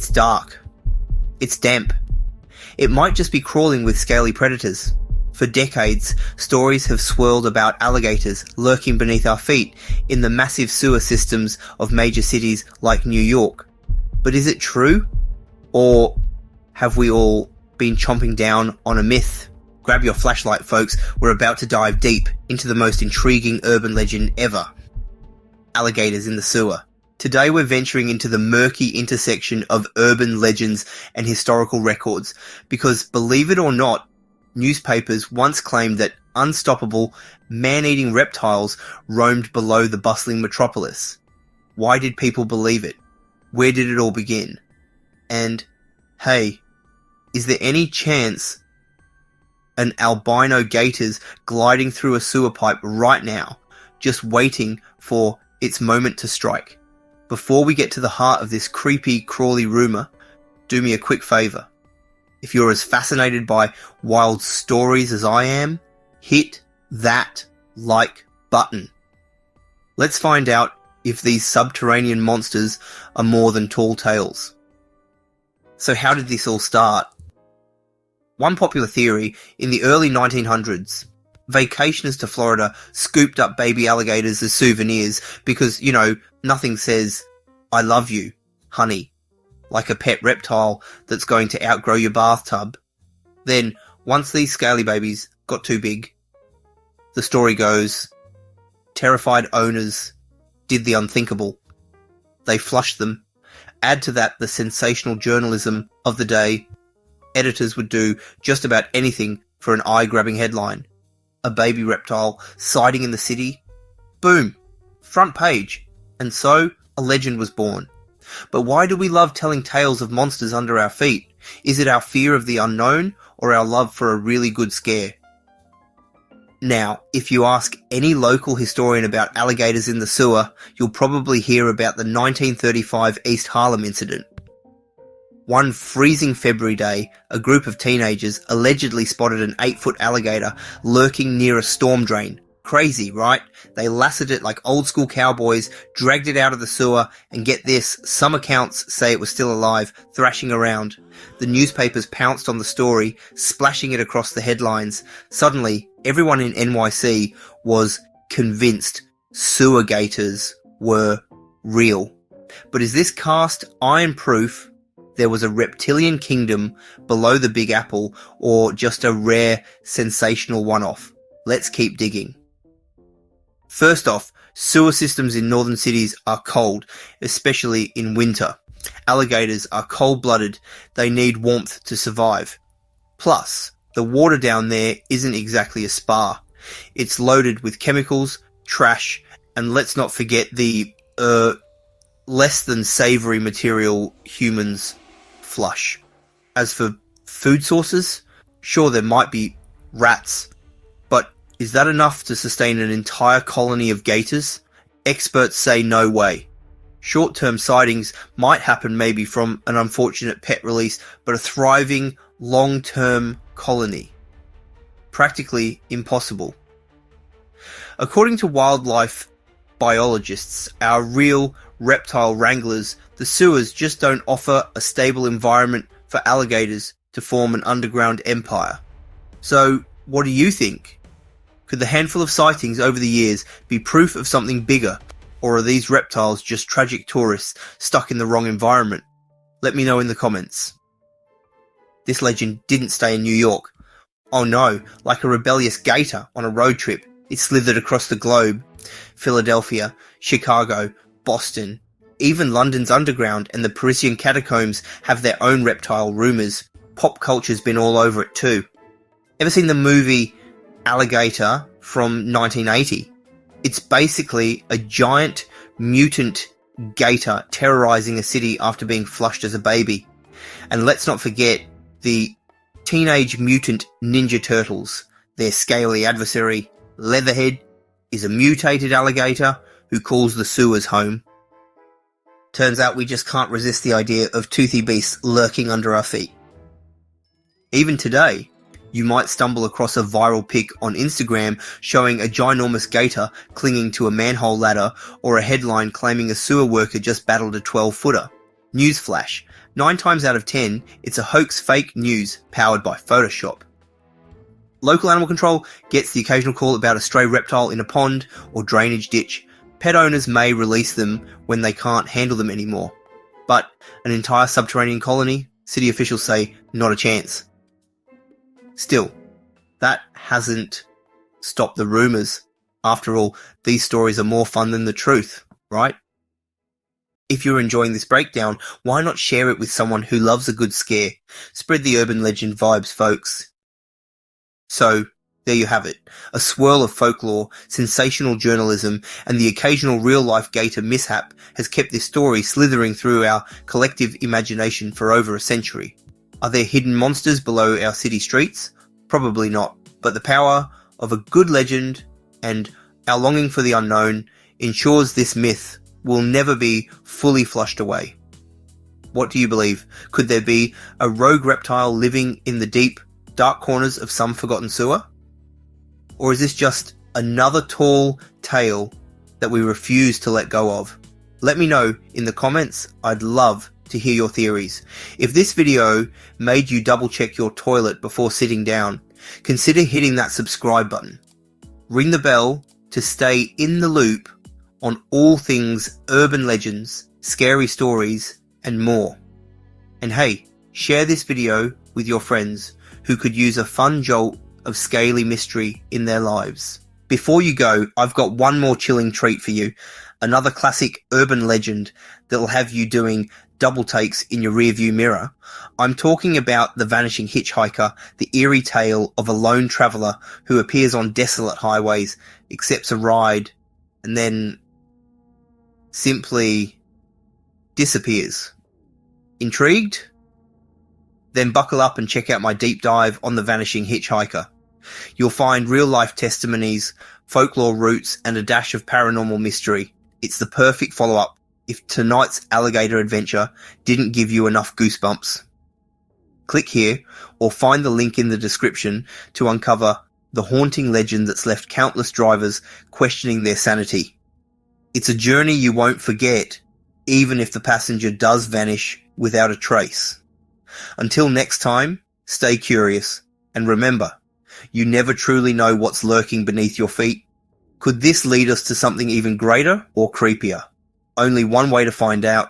It's dark. It's damp. It might just be crawling with scaly predators. For decades, stories have swirled about alligators lurking beneath our feet in the massive sewer systems of major cities like New York. But is it true? Or have we all been chomping down on a myth? Grab your flashlight, folks. We're about to dive deep into the most intriguing urban legend ever. Alligators in the sewer. Today we're venturing into the murky intersection of urban legends and historical records because, believe it or not, newspapers once claimed that unstoppable, man-eating reptiles roamed below the bustling metropolis. Why did people believe it? Where did it all begin? And, hey, is there any chance an albino gator's gliding through a sewer pipe right now, just waiting for its moment to strike? Before we get to the heart of this creepy, crawly rumour, do me a quick favour. If you're as fascinated by wild stories as I am, hit that like button. Let's find out if these subterranean monsters are more than tall tales. So how did this all start? One popular theory, in the early 1900s, vacationers to Florida scooped up baby alligators as souvenirs because, nothing says, "I love you, honey," like a pet reptile that's going to outgrow your bathtub. Then, once these scaly babies got too big, the story goes, terrified owners did the unthinkable. They flushed them. Add to that the sensational journalism of the day. Editors would do just about anything for an eye-grabbing headline. A baby reptile sighting in the city. Boom! Front page. And so, a legend was born. But why do we love telling tales of monsters under our feet? Is it our fear of the unknown, or our love for a really good scare? Now, if you ask any local historian about alligators in the sewer, you'll probably hear about the 1935 East Harlem incident. One freezing February day, a group of teenagers allegedly spotted an 8-foot alligator lurking near a storm drain. Crazy, right? They lassoed it like old school cowboys, dragged it out of the sewer, and get this, some accounts say it was still alive, thrashing around. The newspapers pounced on the story, splashing it across the headlines. Suddenly, everyone in NYC was convinced sewer gators were real. But is this cast iron proof there was a reptilian kingdom below the Big Apple, or just a rare, sensational one-off? Let's keep digging. First off, sewer systems in northern cities are cold, especially in winter. Alligators are cold-blooded. They need warmth to survive. Plus, the water down there isn't exactly a spa. It's loaded with chemicals, trash, and let's not forget the, less than savoury material humans flush. As for food sources, sure, there might be rats, but is that enough to sustain an entire colony of gators? Experts say no way. Short-term sightings might happen maybe from an unfortunate pet release, but a thriving, long-term colony? Practically impossible. According to wildlife biologists, our real reptile wranglers, the sewers just don't offer a stable environment for alligators to form an underground empire. So, what do you think? Could the handful of sightings over the years be proof of something bigger, or are these reptiles just tragic tourists stuck in the wrong environment? Let me know in the comments. This legend didn't stay in New York. Oh no, like a rebellious gator on a road trip, it slithered across the globe. Philadelphia, Chicago, Boston, even London's underground and the Parisian catacombs have their own reptile rumours. Pop culture's been all over it too. Ever seen the movie Alligator from 1980? It's basically a giant mutant gator terrorising a city after being flushed as a baby. And let's not forget the Teenage Mutant Ninja Turtles. Their scaly adversary, Leatherhead, is a mutated alligator who calls the sewers home. Turns out we just can't resist the idea of toothy beasts lurking under our feet. Even today, you might stumble across a viral pic on Instagram showing a ginormous gator clinging to a manhole ladder, or a headline claiming a sewer worker just battled a 12-footer. Newsflash, 9 times out of 10, it's a hoax fake news powered by Photoshop. Local animal control gets the occasional call about a stray reptile in a pond or drainage ditch. Pet owners may release them when they can't handle them anymore. But an entire subterranean colony, city officials say, not a chance. Still, that hasn't stopped the rumours. After all, these stories are more fun than the truth, right? If you're enjoying this breakdown, why not share it with someone who loves a good scare? Spread the urban legend vibes, folks. So, there you have it. A swirl of folklore, sensational journalism, and the occasional real-life gator mishap has kept this story slithering through our collective imagination for over a century. Are there hidden monsters below our city streets? Probably not, but the power of a good legend and our longing for the unknown ensures this myth will never be fully flushed away. What do you believe? Could there be a rogue reptile living in the deep, dark corners of some forgotten sewer? Or is this just another tall tale that we refuse to let go of? Let me know in the comments. I'd love to hear your theories. If this video made you double check your toilet before sitting down, consider hitting that subscribe button. Ring the bell to stay in the loop on all things urban legends, scary stories, and more. And hey, share this video with your friends who could use a fun jolt of scaly mystery in their lives. Before you go, I've got one more chilling treat for you. Another classic urban legend that'll have you doing double takes in your rearview mirror. I'm talking about the vanishing hitchhiker, the eerie tale of a lone traveller who appears on desolate highways, accepts a ride, and then simply disappears. Intrigued? Then buckle up and check out my deep dive on the vanishing hitchhiker. You'll find real-life testimonies, folklore roots, and a dash of paranormal mystery. It's the perfect follow-up if tonight's alligator adventure didn't give you enough goosebumps. Click here or find the link in the description to uncover the haunting legend that's left countless drivers questioning their sanity. It's a journey you won't forget, even if the passenger does vanish without a trace. Until next time, stay curious, and remember, you never truly know what's lurking beneath your feet. Could this lead us to something even greater or creepier? Only one way to find out.